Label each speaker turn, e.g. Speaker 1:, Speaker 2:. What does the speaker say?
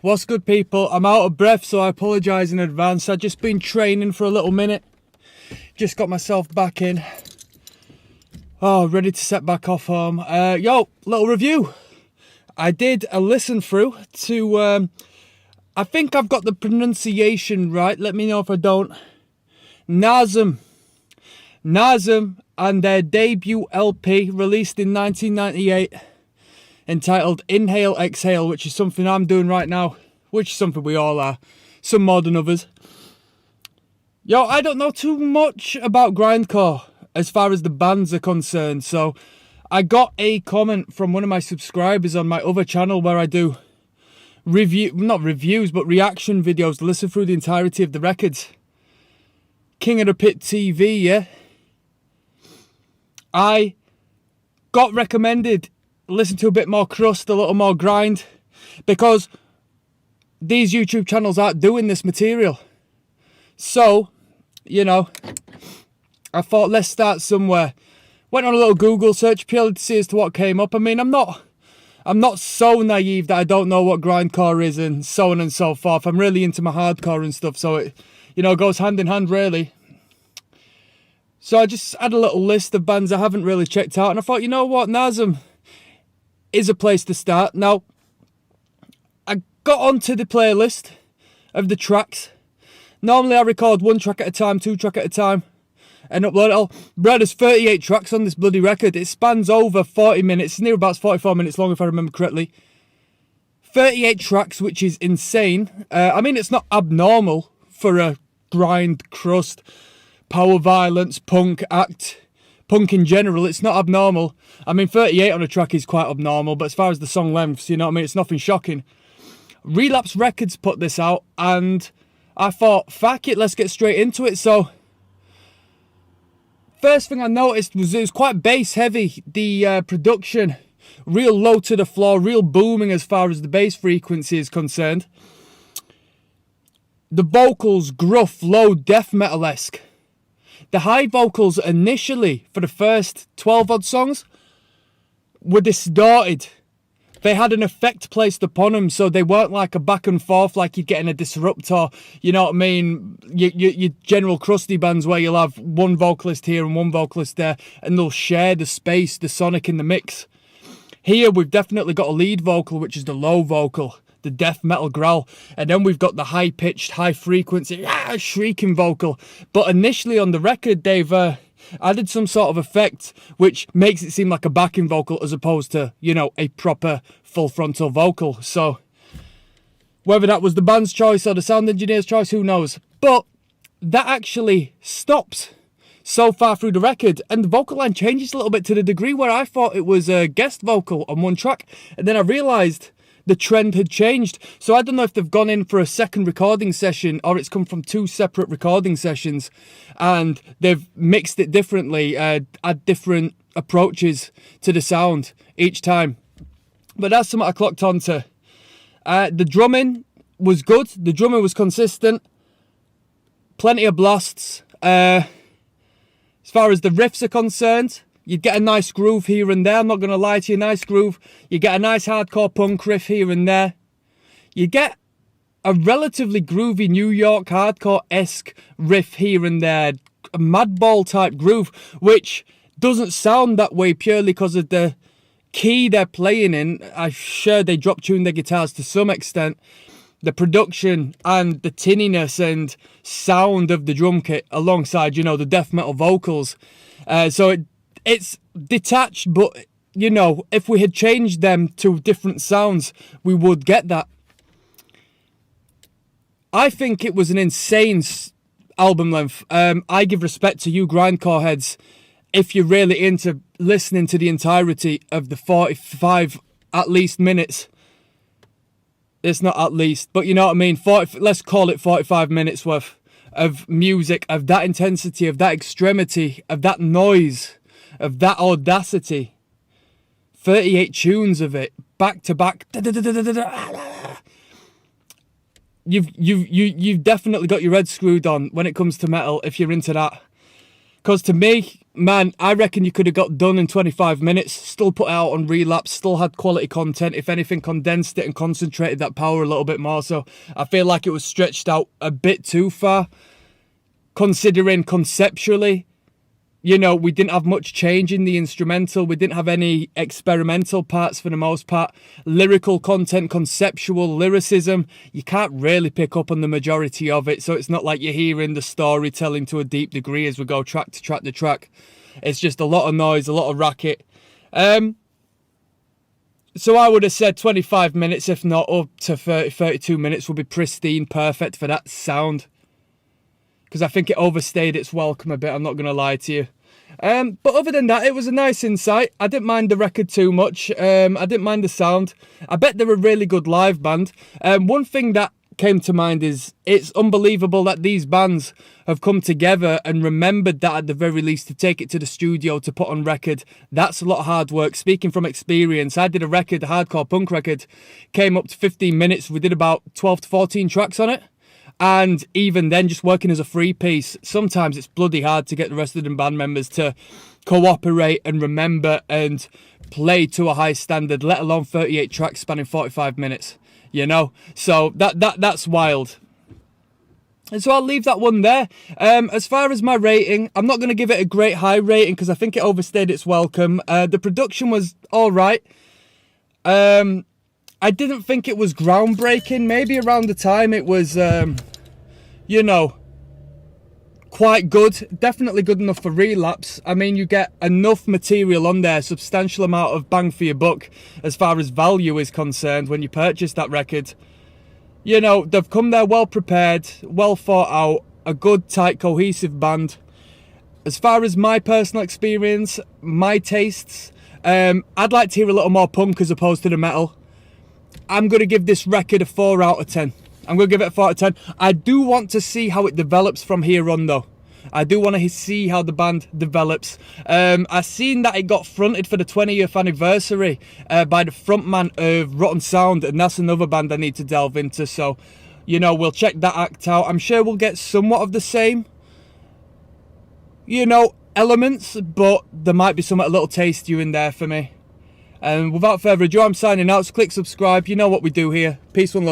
Speaker 1: What's good, people? I'm out of breath, so I apologise in advance. I've just been training for a little minute. Just got myself back in. Oh, ready to set back off home. Little review. I did a listen through to, I think I've got the pronunciation right. Let me know if I don't. NASUM and their debut LP released in 1998. Entitled Inhale Exhale, which is something I'm doing right now, which is something we all are, some more than others. I don't know too much about grindcore as far as the bands are concerned, so I got a comment from one of my subscribers on my other channel where I do not reviews, but reaction videos to listen through the entirety of the records. King of the Pit TV, yeah? I got recommended listen to a bit more crust, a little more grind, because these YouTube channels aren't doing this material. So, I thought let's start somewhere. Went on a little Google search purely to see as to what came up. I mean, I'm not so naive that I don't know what grindcore is and so on and so forth. I'm really into my hardcore and stuff, so it, goes hand in hand really. So I just had a little list of bands I haven't really checked out, and I thought, you know what, NASUM is a place to start. Now, I got onto the playlist of the tracks. Normally I record one track at a time, two track at a time, and upload it all. Bro, there's 38 tracks on this bloody record. It spans over 40 minutes. It's near about 44 minutes long if I remember correctly. 38 tracks, which is insane. I mean, it's not abnormal for a grind, crust, power violence, punk act. Punk in general, it's not abnormal. I mean, 38 on a track is quite abnormal, but as far as the song lengths, it's nothing shocking. Relapse Records put this out, and I thought, fuck it, let's get straight into it. So, first thing I noticed was it was quite bass heavy, the production. Real low to the floor, real booming as far as the bass frequency is concerned. The vocals, gruff, low, death metal-esque. The high vocals initially, for the first 12 odd songs, were distorted. They had an effect placed upon them, so they weren't like a back and forth like you'd get in a Disruptor. You know what I mean? Your general crusty bands where you'll have one vocalist here and one vocalist there, and they'll share the space, the sonic in the mix. Here we've definitely got a lead vocal, which is the low vocal, the death metal growl, and then we've got the high-pitched, high-frequency, shrieking vocal. But initially on the record, they've added some sort of effect which makes it seem like a backing vocal as opposed to, a proper full frontal vocal. So whether that was the band's choice or the sound engineer's choice, who knows? But that actually stops so far through the record, and the vocal line changes a little bit to the degree where I thought it was a guest vocal on one track, and then I realised the trend had changed. So I don't know if they've gone in for a second recording session or it's come from two separate recording sessions and they've mixed it differently, had different approaches to the sound each time. But that's something I clocked onto. The drumming was good. The drumming was consistent. Plenty of blasts. As far as the riffs are concerned, you'd get a nice groove here and there. I'm not going to lie to you, nice groove. You get a nice hardcore punk riff here and there. You get a relatively groovy New York hardcore-esque riff here and there. A Madball type groove, which doesn't sound that way purely because of the key they're playing in. I'm sure they drop-tune their guitars to some extent. The production and the tinniness and sound of the drum kit alongside, the death metal vocals. So it's detached, but, if we had changed them to different sounds, we would get that. I think it was an insane album length. I give respect to you grindcore heads if you're really into listening to the entirety of the 45 at least minutes. It's not at least, but you know what I mean. Let's call it 45 minutes worth of music, of that intensity, of that extremity, of that noise, of that audacity. 38 tunes of it, back to back. You've definitely got your head screwed on when it comes to metal if you're into that. Because to me, man, I reckon you could have got done in 25 minutes, still put it out on relapse, still had quality content, if anything, condensed it and concentrated that power a little bit more. So I feel like it was stretched out a bit too far, considering conceptually, you know, we didn't have much change in the instrumental. We didn't have any experimental parts for the most part. Lyrical content, conceptual lyricism, you can't really pick up on the majority of it. So it's not like you're hearing the storytelling to a deep degree as we go track to track to track. It's just a lot of noise, a lot of racket. So I would have said 25 minutes, if not up to 30, 32 minutes would be pristine, perfect for that sound. Because I think it overstayed its welcome a bit, I'm not going to lie to you. But other than that, it was a nice insight. I didn't mind the record too much. I didn't mind the sound. I bet they're a really good live band. One thing that came to mind is it's unbelievable that these bands have come together and remembered that at the very least to take it to the studio to put on record. That's a lot of hard work. Speaking from experience, I did a record, a hardcore punk record, came up to 15 minutes. We did about 12 to 14 tracks on it. And even then, just working as a free piece, sometimes it's bloody hard to get the rest of the band members to cooperate and remember and play to a high standard, let alone 38 tracks spanning 45 minutes, you know? So that's wild. And so I'll leave that one there. As far as my rating, I'm not going to give it a great high rating because I think it overstayed its welcome. The production was all right. I didn't think it was groundbreaking. Maybe around the time it was, you know, quite good. Definitely good enough for relapse. I mean, you get enough material on there, substantial amount of bang for your buck as far as value is concerned when you purchase that record. You know, they've come there well prepared, well thought out, a good, tight, cohesive band. As far as my personal experience, my tastes, I'd like to hear a little more punk as opposed to the metal. I'm going to give this record a 4 out of 10. I'm going to give it a 4 out of 10. I do want to see how it develops from here on, though. I do want to see how the band develops. I've seen that it got fronted for the 20th anniversary by the frontman of Rotten Sound, and that's another band I need to delve into. So, you know, we'll check that act out. I'm sure we'll get somewhat of the same, you know, elements, but there might be something a little tastier in there for me. And without further ado, I'm signing out. So click subscribe. You know what we do here. Peace and love.